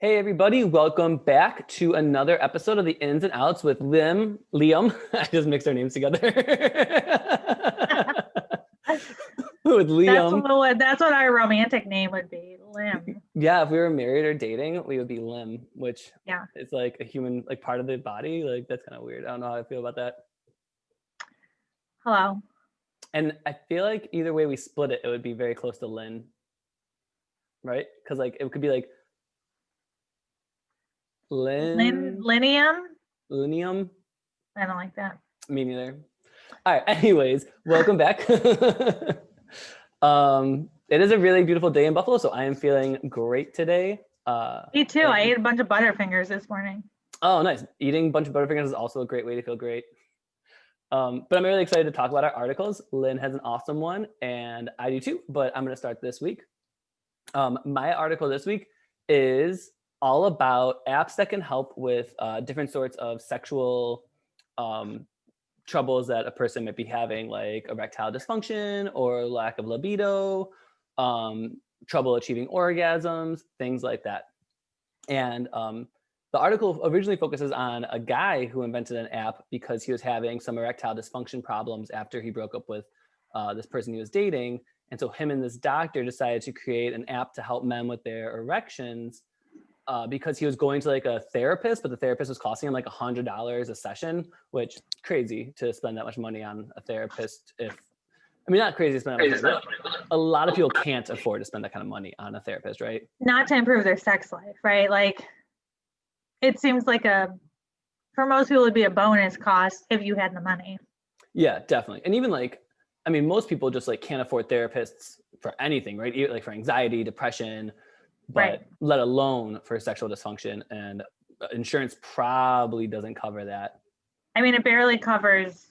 Hey everybody, welcome back to another episode of the Ins and Outs with Liam. I just mixed our names together. With Liam. That's what our romantic name would be, Lim. Yeah, if we were married or dating, we would be Lim, which Yeah. is like a human, like part of the body. Like that's kind of weird. I don't know how I feel about that. Hello. And I feel like either way we split it, it would be very close to Lynn. Right? Because like it could be like Linium? Linium? I don't like that. Me neither. All right. Anyways, welcome back. It is a really beautiful day in Buffalo, so I am feeling great today. Me too. I ate a bunch of Butterfingers this morning. Oh, nice. Eating a bunch of Butterfingers is also a great way to feel great. But I'm really excited to talk about our articles. Lynn has an awesome one, and I do too, but I'm going to start this week. My article this week is all about apps that can help with different sorts of sexual troubles that a person might be having, like erectile dysfunction or lack of libido, trouble achieving orgasms, things like that. And the article originally focuses on a guy who invented an app because he was having some erectile dysfunction problems after he broke up with this person he was dating. And so him and this doctor decided to create an app to help men with their erections because he was going to like a therapist, but the therapist was costing him like $100 a session, which is crazy to spend that much money on a therapist. Not crazy to spend that much money, but a lot of people can't afford to spend that kind of money on a therapist, right? Not to improve their sex life, right? Like, it seems like for most people, it'd be a bonus cost if you had the money. Yeah, definitely. And even like, most people just like can't afford therapists for anything, right? Even like for anxiety, depression, but right. Let alone for sexual dysfunction, and insurance probably doesn't cover that. It barely covers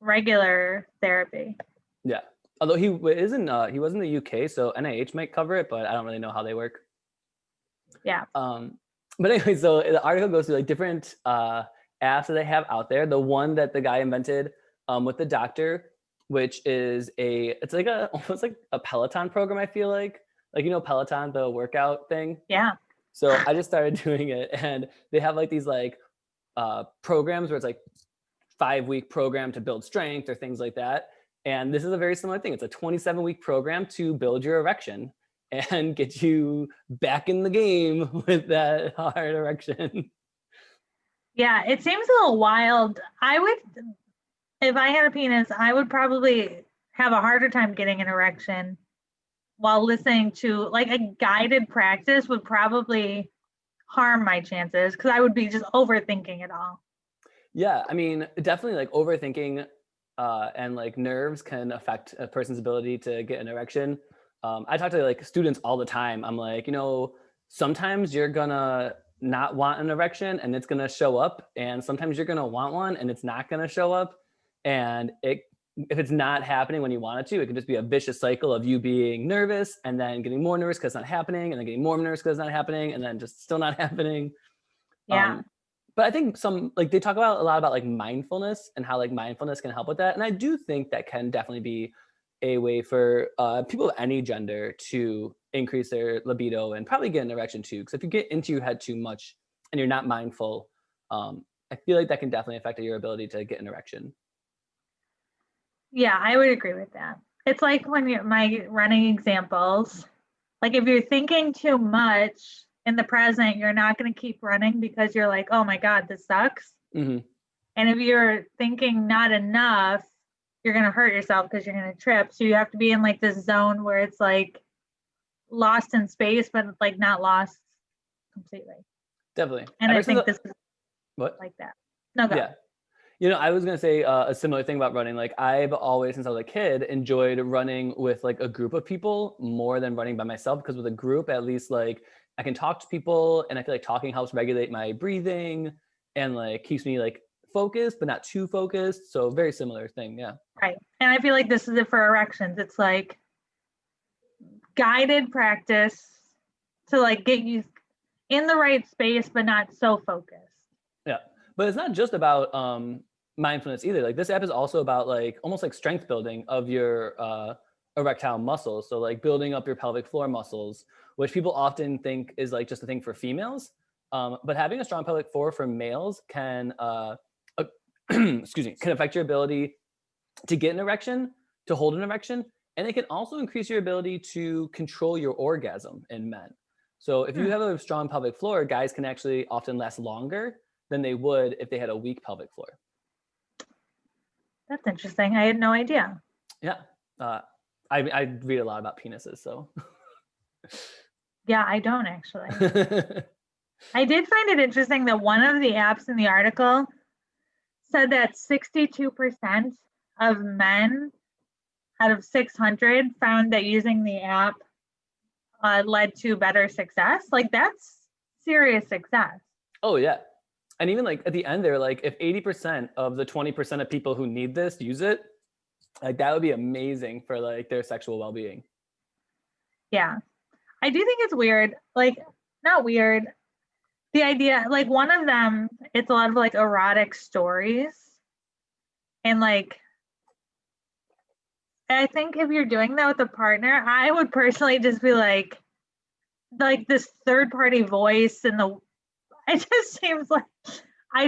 regular therapy. Yeah, although he was in the UK, so NIH might cover it, but I don't really know how they work. Yeah. But anyway, so the article goes through like different apps that they have out there. The one that the guy invented with the doctor, which is it's like almost like a Peloton program, I feel like Peloton, the workout thing. Yeah. So I just started doing it, and they have like these like programs where it's like 5-week program to build strength or things like that. And this is a very similar thing. It's a 27-week program to build your erection and get you back in the game with that hard erection. Yeah, it seems a little wild. If I had a penis, I would probably have a harder time getting an erection while listening to like a guided practice would probably harm my chances because I would be just overthinking it all. Yeah, definitely like overthinking and like nerves can affect a person's ability to get an erection. I talk to like students all the time. I'm like, sometimes you're gonna not want an erection and it's gonna show up, and sometimes you're gonna want one and it's not gonna show up. And if it's not happening when you want it to, it can just be a vicious cycle of you being nervous and then getting more nervous because it's not happening, and then getting more nervous because it's not happening, and then just still not happening. Yeah. But I think they talk about a lot about like mindfulness and how like mindfulness can help with that. And I do think that can definitely be a way for people of any gender to increase their libido and probably get an erection too. Because if you get into your head too much and you're not mindful, I feel like that can definitely affect your ability to get an erection. Yeah, I would agree with that. It's like when my running examples, like if you're thinking too much in the present, you're not going to keep running because you're like, oh my God, this sucks. Mm-hmm. And if you're thinking not enough, you're going to hurt yourself because you're going to trip. So you have to be in like this zone where it's like lost in space, but like not lost completely. Definitely. And I think this is like that. No, go. Yeah. I was going to say a similar thing about running. Like I've always, since I was a kid, enjoyed running with like a group of people more than running by myself, because with a group, at least like I can talk to people, and I feel like talking helps regulate my breathing and like keeps me like focused, but not too focused. So very similar thing. Yeah. Right. And I feel like this is it for erections. It's like guided practice to like get you in the right space, but not so focused. Yeah. But it's not just about mindfulness either. Like this app is also about like almost like strength building of your erectile muscles. So like building up your pelvic floor muscles, which people often think is like just a thing for females. But having a strong pelvic floor for males can, excuse me, can affect your ability to get an erection, to hold an erection, and it can also increase your ability to control your orgasm in men. So if you have a strong pelvic floor, guys can actually often last longer than they would if they had a weak pelvic floor. That's interesting. I had no idea. Yeah. I read a lot about penises, so. Yeah, I don't actually. I did find it interesting that one of the apps in the article said that 62% of men out of 600 found that using the app led to better success. Like, that's serious success. Oh, yeah. And even like at the end, they're like, if 80% of the 20% of people who need this use it, like that would be amazing for like their sexual well-being. Yeah. I do think it's weird. Like, not weird. The idea, like one of them, it's a lot of like erotic stories. And like, I think if you're doing that with a partner, I would personally just be like this third party voice and it just seems like, I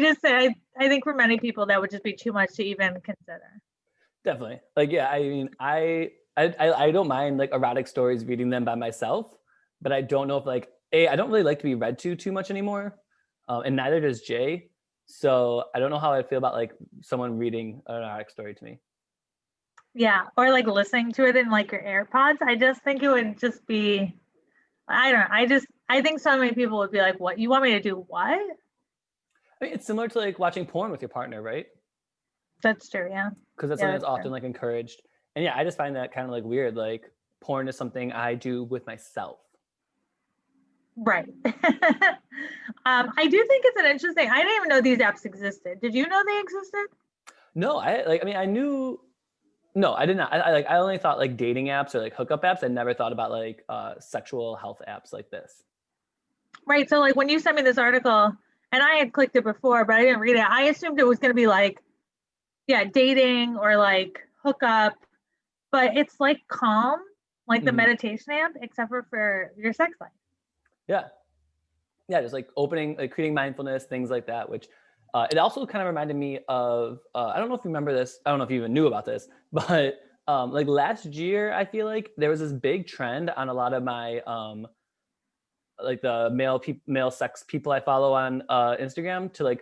think for many people that would just be too much to even consider. Definitely. Like, yeah, I mean, I don't mind like erotic stories, reading them by myself, but I don't know if like, I don't really like to be read to too much anymore. And neither does Jay. So I don't know how I feel about like someone reading an erotic story to me. Yeah. Or like listening to it in like your AirPods. I just think it would just be, I don't know. I think so many people would be like, what, you want me to do what? I mean, it's similar to like watching porn with your partner, right? That's true. Yeah. Because that's something that's often like encouraged. And yeah, I just find that kind of like weird. Like porn is something I do with myself. Right. I do think it's an interesting, I didn't even know these apps existed. Did you know they existed? No, I knew, no, I did not. I only thought like dating apps or like hookup apps. I never thought about like sexual health apps like this. Right. So like when you sent me this article and I had clicked it before, but I didn't read it, I assumed it was going to be like, yeah, dating or like hookup, but it's like Calm, like the meditation app, except for your sex life. Yeah. Yeah. Just like opening, like creating mindfulness, things like that, which it also kind of reminded me of, I don't know if you remember this. I don't know if you even knew about this, but like last year, I feel like there was this big trend on a lot of my, like the male sex people I follow on Instagram to like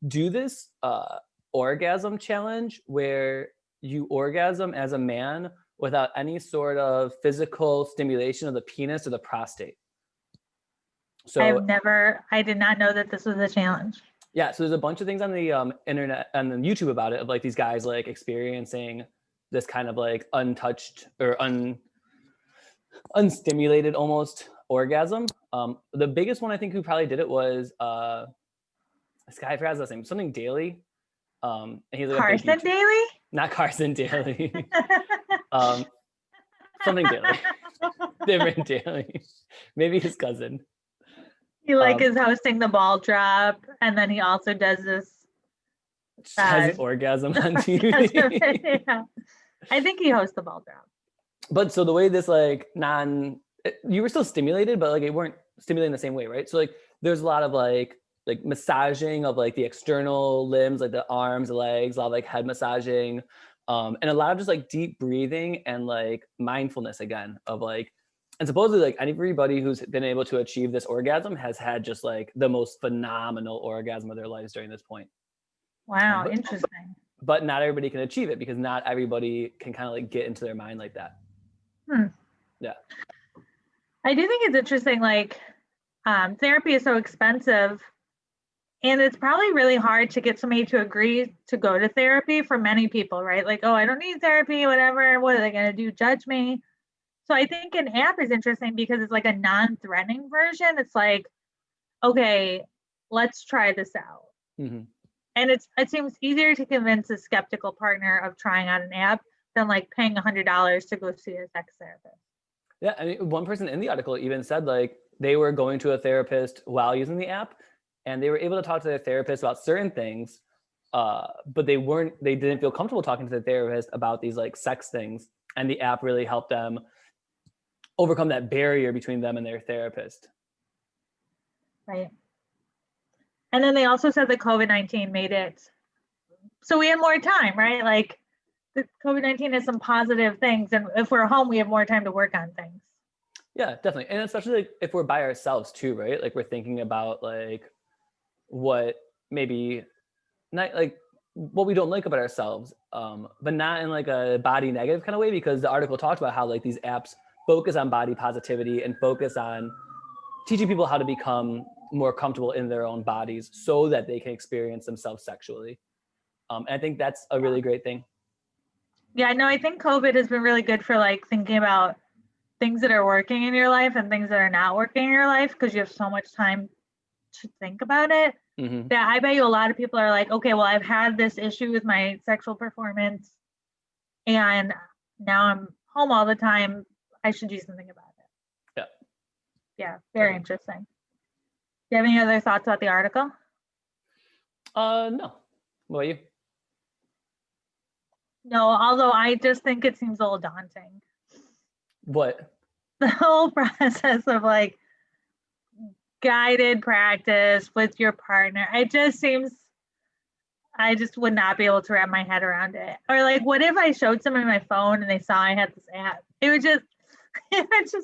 do this orgasm challenge where you orgasm as a man without any sort of physical stimulation of the penis or the prostate. So I did not know that this was a challenge. Yeah, so there's a bunch of things on the internet and then YouTube about it, of like these guys like experiencing this kind of like untouched or unstimulated almost orgasm. The biggest one I think who probably did it was this guy, I forgot his last name, something Daly. And he's like Carson Daly? Not Carson Daly. Something Daly. Different Daly. Maybe his cousin. He like is hosting the ball drop, and then he also does this. Has an orgasm on TV. Yeah. I think he hosts the ball drop. But so the way this like you were still stimulated, but like it weren't stimulating the same way, right? So like there's a lot of like massaging of like the external limbs, like the arms, the legs, a lot of like head massaging, and a lot of just like deep breathing and like mindfulness again of like, and supposedly like everybody who's been able to achieve this orgasm has had just like the most phenomenal orgasm of their lives during this point. Wow, interesting. But not everybody can achieve it because not everybody can kind of like get into their mind like that. Yeah. I do think it's interesting, like therapy is so expensive and it's probably really hard to get somebody to agree to go to therapy for many people, right? Like, oh, I don't need therapy, whatever. What are they going to do? Judge me? So I think an app is interesting because it's like a non-threatening version. It's like, okay, let's try this out. Mm-hmm. And it seems easier to convince a skeptical partner of trying out an app than like paying $100 to go see a sex therapist. Yeah, I mean, one person in the article even said like they were going to a therapist while using the app, and they were able to talk to their therapist about certain things, but they didn't feel comfortable talking to the therapist about these like sex things, and the app really helped them overcome that barrier between them and their therapist. Right. And then they also said that COVID-19 made it so we have more time, right? Like the COVID-19 has some positive things, and if we're home, we have more time to work on things. Yeah, definitely. And especially like if we're by ourselves too, right? Like we're thinking about like what maybe not like what we don't like about ourselves, but not in like a body negative kind of way, because the article talked about how like these apps focus on body positivity and focus on teaching people how to become more comfortable in their own bodies so that they can experience themselves sexually. And I think that's a really great thing. Yeah, no, I think COVID has been really good for like thinking about things that are working in your life and things that are not working in your life, because you have so much time to think about it. Mm-hmm. That I bet you a lot of people are like, okay, well, I've had this issue with my sexual performance and now I'm home all the time. I should do something about it. Yeah. Yeah, very interesting. Do you have any other thoughts about the article? No. What about you? No, although I just think it seems a little daunting. What? The whole process of like guided practice with your partner. It just seems, I just would not be able to wrap my head around it. Or like, what if I showed someone my phone and they saw I had this app? It would just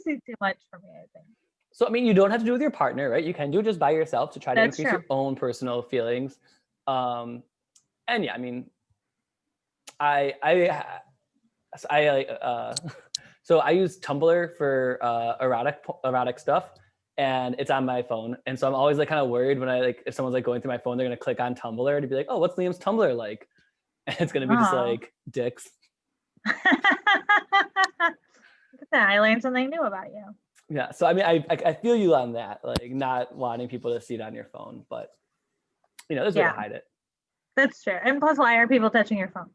be too much for me, I think. So, I mean, you don't have to do it with your partner, right? You can do it just by yourself to try to That's increase true. your own personal feelings. And yeah, I mean, so I use Tumblr for erotic stuff, and it's on my phone. And so I'm always like kind of worried when I like, if someone's like going through my phone, they're going to click on Tumblr to be like, oh, what's Liam's Tumblr like? And it's going to be just like dicks. Look at that. I learned something new about you. Yeah. So, I mean, I feel you on that, like not wanting people to see it on your phone, but you know, there's a way to hide it. That's true. And plus, why are people touching your phone?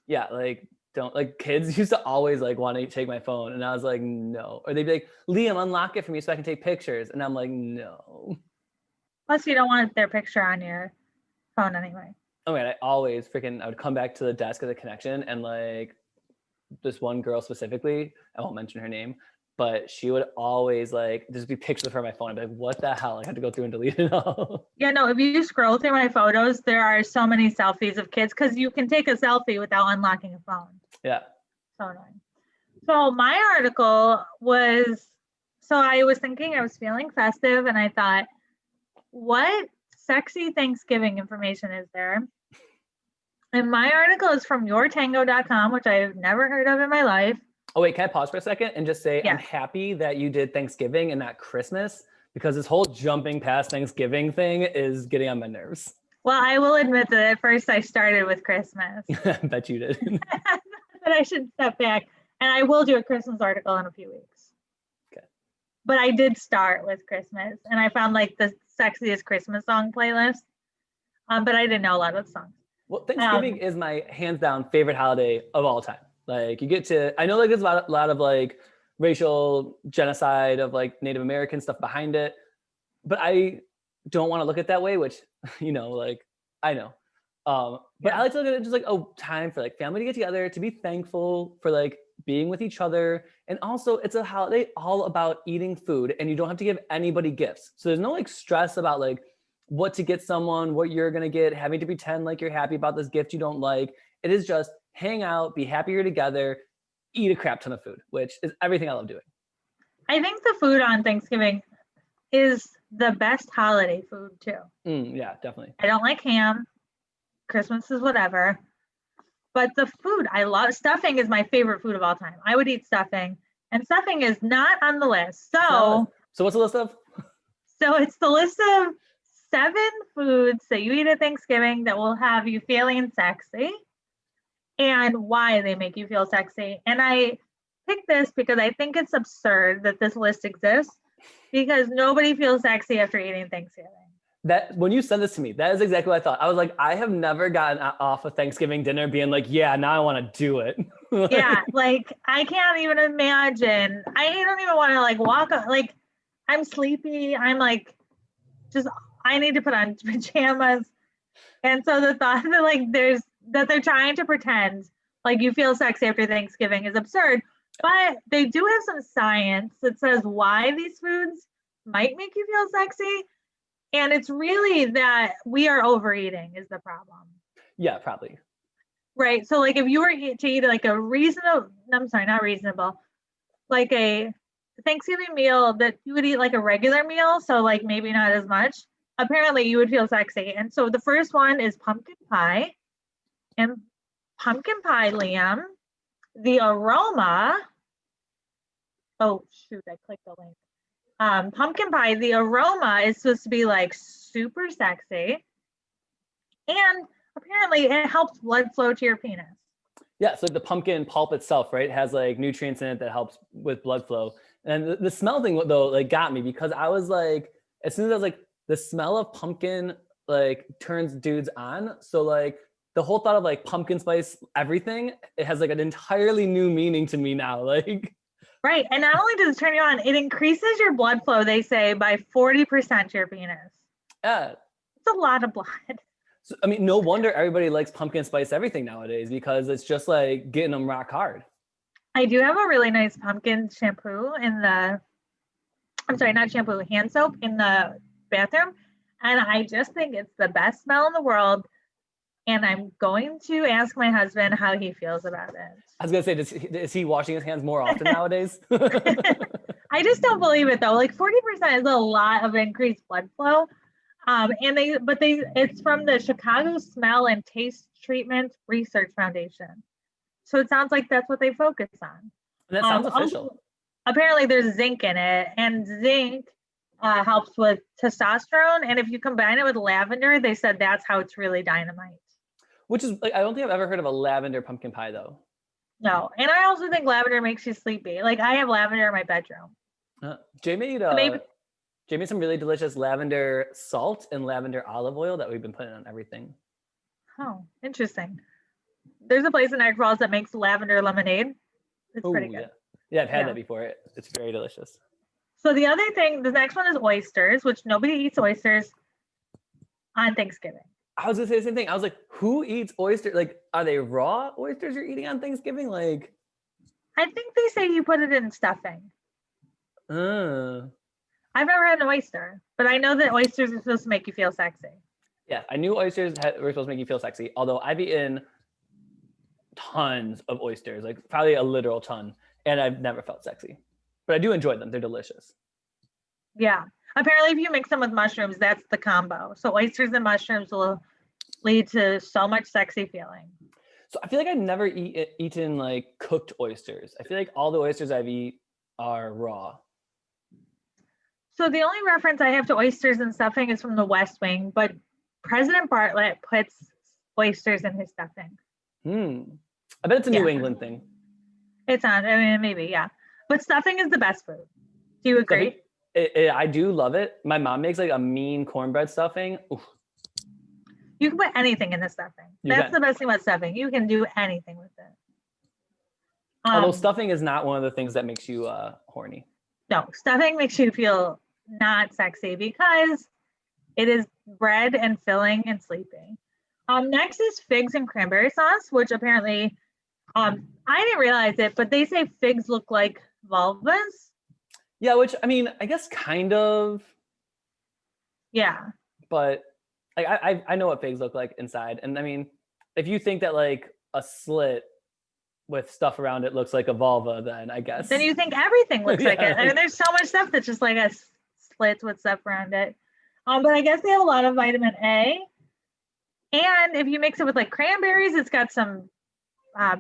Yeah. Like, don't, like, kids used to always like want to take my phone, and I was like, no. Or they'd be like, Liam, unlock it for me so I can take pictures. And I'm like, no. Plus, you don't want their picture on your phone anyway. Oh man, I would come back to the desk of the connection, and like this one girl specifically, I won't mention her name, but she would always like just be pictures of her on my phone. I'd be like, what the hell? I had to go through and delete it all. Yeah, no, if you scroll through my photos, there are so many selfies of kids, because you can take a selfie without unlocking a phone. Yeah. So annoying. So my article was, so I was thinking, I was feeling festive, and I thought, what sexy Thanksgiving information is there? And my article is from yourtango.com, which I've never heard of in my life. Oh wait, can I pause for a second and just say, Yeah. I'm happy that you did Thanksgiving and not Christmas, because this whole jumping past Thanksgiving thing is getting on my nerves. Well, I will admit that at first I started with Christmas. I bet you did. But I should step back, and I will do a Christmas article in a few weeks. Okay. But I did start with Christmas, and I found like the sexiest Christmas song playlist. But I didn't know a lot of the songs. Well, Thanksgiving is my hands down favorite holiday of all time. Like, you get to, I know like there's a lot of like racial genocide of like Native American stuff behind it, but I don't want to look at it that way, which, you know, like I know. But I like to look at it just like, oh, time for like family to get together, to be thankful for like being with each other. And also it's a holiday all about eating food, and you don't have to give anybody gifts. So there's no like stress about like what to get someone, what you're going to get, having to pretend like you're happy about this gift you don't like. It is just hang out, be happy you're together, eat a crap ton of food, which is everything I love doing. I think the food on Thanksgiving is the best holiday food too. Yeah, definitely. I don't like ham. Christmas is whatever. But the food, I love. Stuffing is my favorite food of all time. I would eat stuffing, and stuffing is not on the list. So what's the list of? So it's the list of 7 foods that you eat at Thanksgiving that will have you feeling sexy, and why they make you feel sexy. And I picked this because I think it's absurd that this list exists, because nobody feels sexy after eating Thanksgiving. That when you sent this to me, that is exactly what I thought. I was like, I have never gotten off a Thanksgiving dinner being like, yeah, now I want to do it. Yeah, like I can't even imagine. I don't even want to like walk up. Like I'm sleepy. I'm like, just I need to put on pajamas. And so the thought that like they're trying to pretend like you feel sexy after Thanksgiving is absurd. But they do have some science that says why these foods might make you feel sexy. And it's really that we are overeating is the problem. Yeah, probably. Right. So like if you were to eat like a reasonable, I'm sorry, not reasonable, like a Thanksgiving meal that you would eat like a regular meal, so like maybe not as much, apparently you would feel sexy. And so the first one is pumpkin pie. And pumpkin pie, Liam, the aroma, oh shoot, I clicked the link. Pumpkin pie, the aroma is supposed to be like super sexy. And apparently it helps blood flow to your penis. Yeah, so like the pumpkin pulp itself, right, has like nutrients in it that helps with blood flow. And the smell thing though, like got me because I was like, as soon as I was like, the smell of pumpkin like turns dudes on. So like the whole thought of like pumpkin spice everything, it has like an entirely new meaning to me now. Like, right. And not only does it turn you on, it increases your blood flow, they say, by 40% to your penis. yeah. It's a lot of blood. So, I mean, no wonder everybody likes pumpkin spice everything nowadays because it's just like getting them rock hard. I do have a really nice pumpkin shampoo in the, I'm sorry, not shampoo, hand soap in the bathroom. And I just think it's the best smell in the world. And I'm going to ask my husband how he feels about it. I was gonna say, is he washing his hands more often nowadays? I just don't believe it though. Like 40% is a lot of increased blood flow. It's from the Chicago Smell and Taste Treatment Research Foundation. So it sounds like that's what they focus on. And that sounds official. Also, apparently there's zinc in it, and zinc helps with testosterone. And if you combine it with lavender, they said that's how it's really dynamite. Which is like, I don't think I've ever heard of a lavender pumpkin pie though. No, and I also think lavender makes you sleepy. Like I have lavender in my bedroom. Jay made some really delicious lavender salt and lavender olive oil that we've been putting on everything. Oh, interesting. There's a place in Niagara Falls that makes lavender lemonade. It's pretty good. Yeah, I've had that before. It's very delicious. So the other thing, the next one is oysters, which nobody eats oysters on Thanksgiving. I was gonna say the same thing. I was like, who eats oysters? Like, are they raw oysters you're eating on Thanksgiving? Like, I think they say you put it in stuffing. I've never had an oyster, but I know that oysters are supposed to make you feel sexy. Yeah, I knew oysters were supposed to make you feel sexy. Although I've eaten tons of oysters, like probably a literal ton, and I've never felt sexy. But I do enjoy them. They're delicious. Yeah. Apparently, if you mix them with mushrooms, that's the combo. So oysters and mushrooms will lead to so much sexy feeling. So I feel like I've never eaten like cooked oysters. I feel like all the oysters I've eaten are raw. So the only reference I have to oysters and stuffing is from The West Wing, but President Bartlett puts oysters in his stuffing. I bet it's a New England thing. It's not, I mean, maybe, yeah. But stuffing is the best food. Do you agree? I do love it. My mom makes like a mean cornbread stuffing. Oof. You can put anything in the stuffing. That's the best thing about stuffing. You can do anything with it. Although stuffing is not one of the things that makes you horny. No, stuffing makes you feel not sexy because it is bread and filling and sleeping. Next is figs and cranberry sauce, which apparently, I didn't realize it, but they say figs look like vulvas. Yeah, which I mean, I guess kind of. Yeah. But like I know what figs look like inside, and I mean, if you think that like a slit with stuff around it looks like a vulva, then I guess. Then you think everything looks like it. I mean, there's so much stuff that's just like a slit with stuff around it. But I guess they have a lot of vitamin A. And if you mix it with like cranberries, it's got some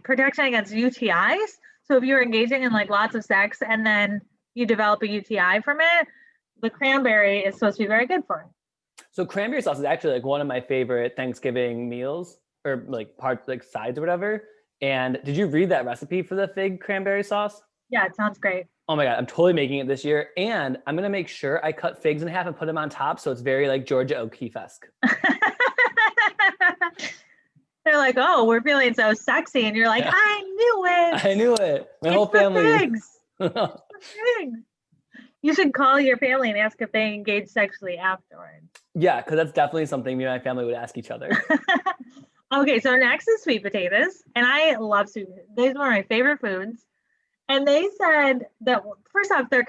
protection against UTIs. So if you're engaging in like lots of sex and then you develop a UTI from it, the cranberry is supposed to be very good for it. So cranberry sauce is actually like one of my favorite Thanksgiving meals, or like sides or whatever. And did you read that recipe for the fig cranberry sauce? Yeah, it sounds great. Oh my God, I'm totally making it this year. And I'm going to make sure I cut figs in half and put them on top. So it's very like Georgia O'Keeffe-esque. They're like, oh, we're feeling so sexy. And you're like, yeah. I knew it. I knew it. My whole family. Figs. Figs. You should call your family and ask if they engage sexually afterwards. Yeah, because that's definitely something me and my family would ask each other. Okay, so next is sweet potatoes. And I love sweet potatoes. These are one of my favorite foods. And they said that, first off, their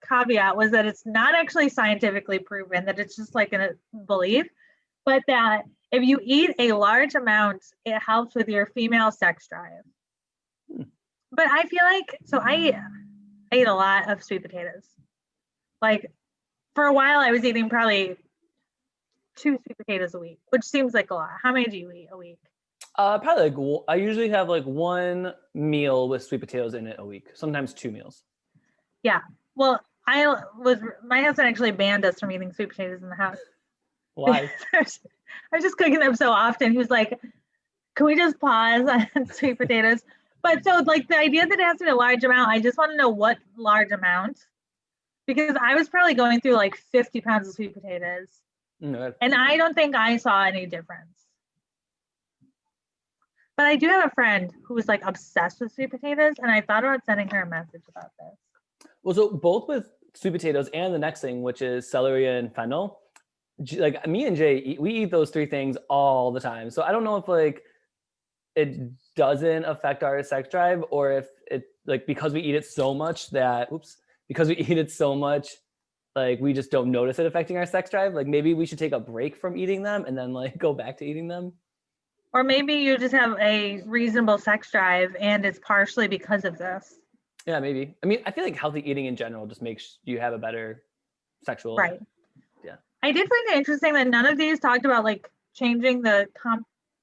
caveat was that it's not actually scientifically proven, that it's just like a belief, but that if you eat a large amount, it helps with your female sex drive. But I feel like, so I ate a lot of sweet potatoes. Like for a while, I was eating probably 2 sweet potatoes a week, which seems like a lot. How many do you eat a week? Probably like I usually have like one meal with sweet potatoes in it a week, sometimes 2 meals. Yeah. Well, my husband actually banned us from eating sweet potatoes in the house. Why? I was just cooking them so often. He was like, can we just pause on sweet potatoes? But so like the idea that it has to be a large amount, I just want to know what large amount, because I was probably going through like 50 pounds of sweet potatoes. No. And I don't think I saw any difference. But I do have a friend who was like obsessed with sweet potatoes, and I thought about sending her a message about this. Well, so both with sweet potatoes and the next thing, which is celery and fennel, like me and Jay, we eat those 3 things all the time. So I don't know if like it doesn't affect our sex drive, or if it like because we eat it so much that like we just don't notice it affecting our sex drive. Like maybe we should take a break from eating them and then like go back to eating them. Or maybe you just have a reasonable sex drive and it's partially because of this. Yeah, maybe. I mean, I feel like healthy eating in general just makes you have a better sexual. Right. Yeah. I did find it interesting that none of these talked about like changing the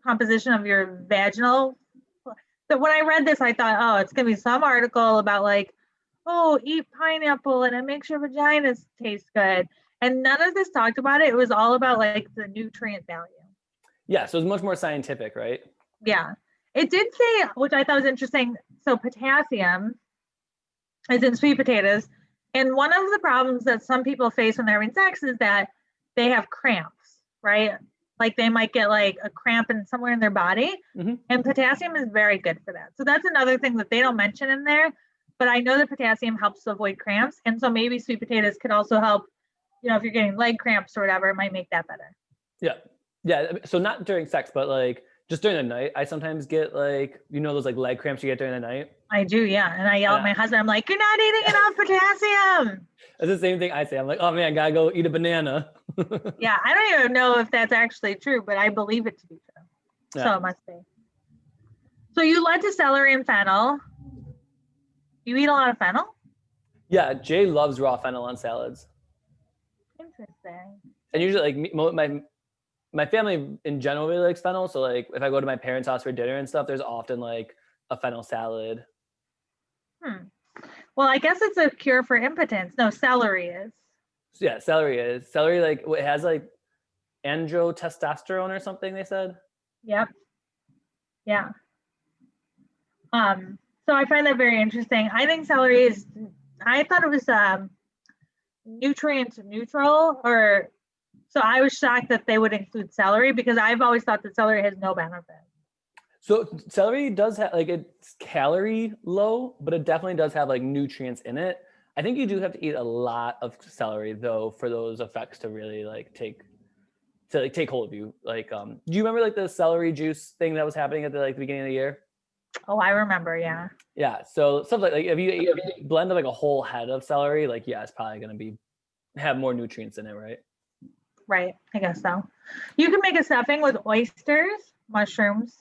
composition of your vaginal. So when I read this, I thought, oh, it's going to be some article about like, oh, eat pineapple and it makes your vagina taste good. And none of this talked about it. It was all about like the nutrient value. Yeah, so it's much more scientific, right? Yeah. It did say, which I thought was interesting. So potassium is in sweet potatoes. And one of the problems that some people face when they're having sex is that they have cramps, right? Like they might get like a cramp in somewhere in their body. Mm-hmm. And potassium is very good for that. So that's another thing that they don't mention in there. But I know that potassium helps to avoid cramps. And so maybe sweet potatoes could also help, you know, if you're getting leg cramps or whatever, it might make that better. Yeah. Yeah. So not during sex, but like just during the night, I sometimes get like, you know, those like leg cramps you get during the night. I do, yeah. And I yell at my husband, I'm like, you're not eating enough potassiam. That's the same thing I say. I'm like, oh man, gotta go eat a banana. Yeah, I don't even know if that's actually true, but I believe it to be true. Yeah. So it must be. So you led to celery and fennel. You eat a lot of fennel? Yeah, Jay loves raw fennel on salads. Interesting. And usually like my family in general really likes fennel. So like if I go to my parents' house for dinner and stuff, there's often like a fennel salad. Well, I guess it's a cure for impotence. No, celery is. Yeah, celery is. Celery like it has like androtestosterone or something, they said. Yep. Yeah. So I find that very interesting. I think celery is, I thought it was nutrient neutral, or so I was shocked that they would include celery because I've always thought that celery has no benefit. So celery does have like it's calorie low, but it definitely does have like nutrients in it. I think you do have to eat a lot of celery though for those effects to really like take hold of you. Like, do you remember like the celery juice thing that was happening at the beginning of the year? Oh, I remember. Yeah. Yeah. So stuff like if you blend like a whole head of celery, like yeah, it's probably gonna have more nutrients in it, right? Right. I guess so. You can make a stuffing with oysters, mushrooms,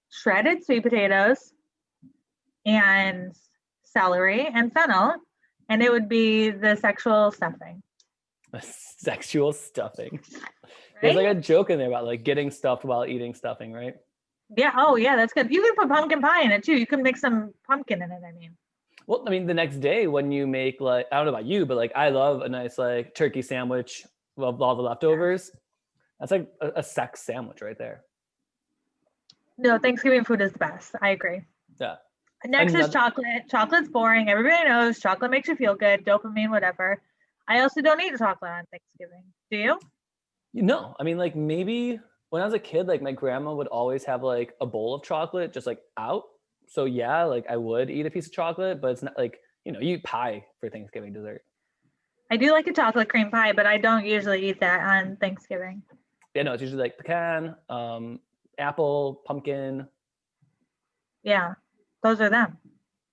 shredded sweet potatoes, and celery and fennel, and it would be the sexual stuffing. Sexual stuffing. Right? There's like a joke in there about like getting stuffed while eating stuffing, right? Yeah. Oh, yeah, that's good. You can put pumpkin pie in it too. You can mix some pumpkin in it, I mean. Well, I mean, the next day when you make like, I don't know about you, but like I love a nice like turkey sandwich with all the leftovers. That's like a sex sandwich right there. No, Thanksgiving food is the best. I agree. Yeah. Next is chocolate. Chocolate's boring. Everybody knows chocolate makes you feel good, dopamine, whatever. I also don't eat chocolate on Thanksgiving. Do you? No, I mean like maybe when I was a kid, like my grandma would always have like a bowl of chocolate just like out. So yeah, like I would eat a piece of chocolate, but it's not like, you know, you eat pie for Thanksgiving dessert. I do like a chocolate cream pie, but I don't usually eat that on Thanksgiving. Yeah, no, it's usually like pecan, apple, pumpkin. Yeah, those are them.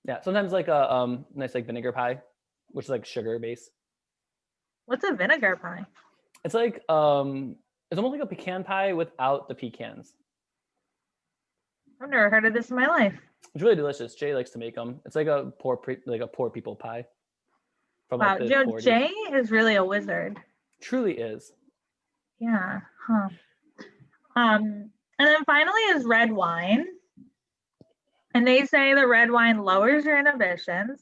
Yeah, sometimes like a nice like vinegar pie, which is like sugar base. What's a vinegar pie? It's like it's almost like a pecan pie without the pecans. I've never heard of this in my life. It's really delicious. Jay likes to make them. It's like a poor people pie from Wow, like the Joe 40s. Jay is really a wizard. Truly is. Yeah. Huh. And then finally is red wine. And they say the red wine lowers your inhibitions,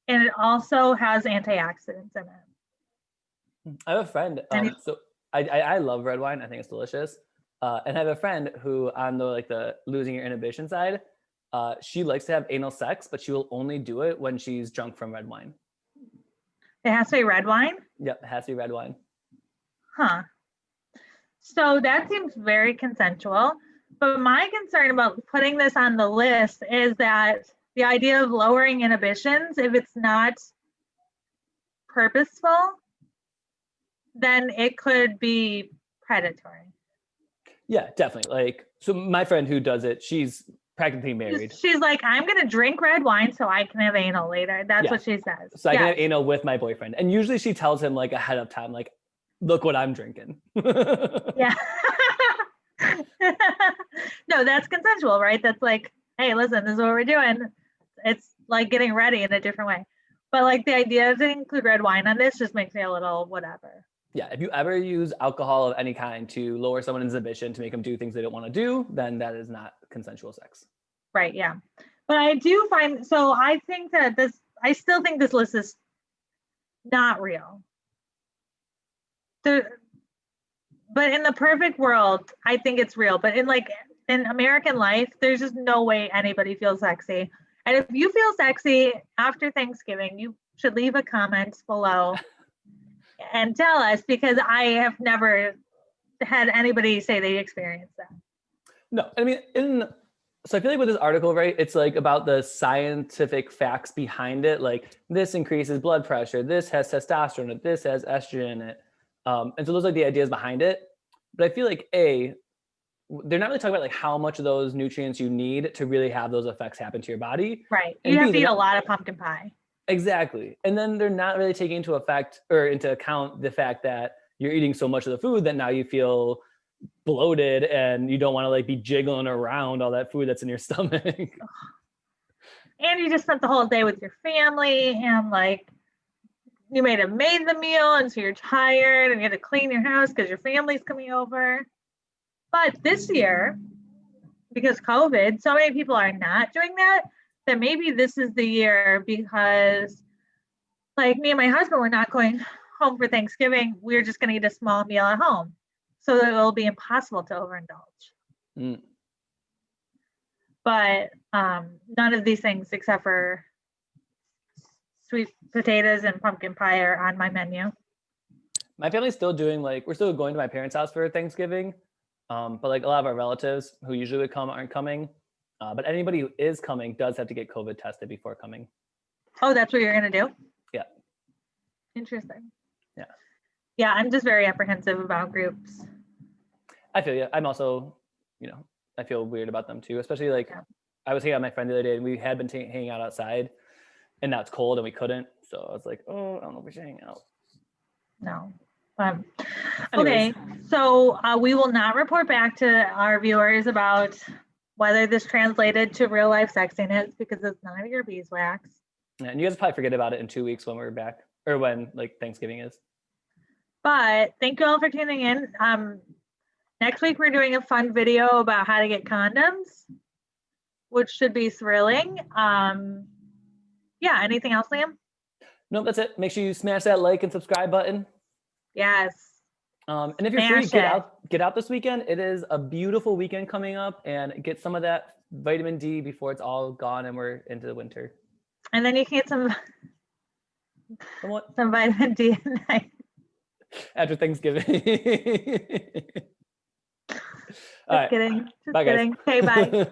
and it also has antioxidants in it. I have a friend. So I love red wine. I think it's delicious. And I have a friend who on the losing your inhibition side, she likes to have anal sex, but she will only do it when she's drunk from red wine. It has to be red wine? Yep, it has to be red wine. Huh. So that seems very consensual. But my concern about putting this on the list is that the idea of lowering inhibitions, if it's not purposeful, then it could be predatory. Yeah, definitely. Like, so my friend who does it, she's practically married. She's like, I'm going to drink red wine so I can have anal later. That's what she says. So I can have anal with my boyfriend. And usually she tells him like ahead of time, like, look what I'm drinking. Yeah. No, that's consensual, right? That's like, hey, listen, this is what we're doing. It's like getting ready in a different way. But like the idea to include red wine on this just makes me a little whatever. Yeah, if you ever use alcohol of any kind to lower someone's inhibition to make them do things they don't want to do, then that is not consensual sex. Right, yeah. But I do find, so I think that I still think this list is not real. But in the perfect world, I think it's real. But in American life, there's just no way anybody feels sexy. And if you feel sexy after Thanksgiving, you should leave a comment below and tell us, because I have never had anybody say they experienced that. No, I mean, so I feel like with this article, right, it's like about the scientific facts behind it. Like this increases blood pressure, this has testosterone in it, this has estrogen in it. And so those are the ideas behind it. But I feel like they're not really talking about like how much of those nutrients you need to really have those effects happen to your body. Right. You have to eat a lot of pumpkin pie. Exactly. And then they're not really taking into account the fact that you're eating so much of the food that now you feel bloated and you don't want to like be jiggling around all that food that's in your stomach. And you just spent the whole day with your family and like you may have made the meal and so you're tired and you had to clean your house because your family's coming over. But this year, because COVID, so many people are not doing that maybe this is the year, because like me and my husband were not going home for Thanksgiving. We're just going to eat a small meal at home. So it will be impossible to overindulge. Mm. But none of these things except for sweet potatoes and pumpkin pie are on my menu. My family's still doing we're still going to my parents' house for Thanksgiving. But like a lot of our relatives who usually would come aren't coming. But anybody who is coming does have to get COVID tested before coming. Oh, that's what you're going to do? Yeah. Interesting. Yeah. Yeah, I'm just very apprehensive about groups. I feel you. I'm also, I feel weird about them too, especially I was hanging out with my friend the other day and we had been hanging out outside and now it's cold and we couldn't. So I was like, oh, I don't know if we should hang out. No. Okay, so we will not report back to our viewers about whether this translated to real life sexiness because it's none of your beeswax. Yeah, and you guys probably forget about it in 2 weeks when we're back, or when Thanksgiving is. But thank you all for tuning in. Next week we're doing a fun video about how to get condoms, which should be thrilling. Yeah, anything else, Liam? No, that's it. Make sure you smash that like and subscribe button. Yes. And if you're free, get out this weekend. It is a beautiful weekend coming up, and get some of that vitamin D before it's all gone and we're into the winter. And then you can get some vitamin D at night. After Thanksgiving. Just kidding. Just kidding. Okay, bye.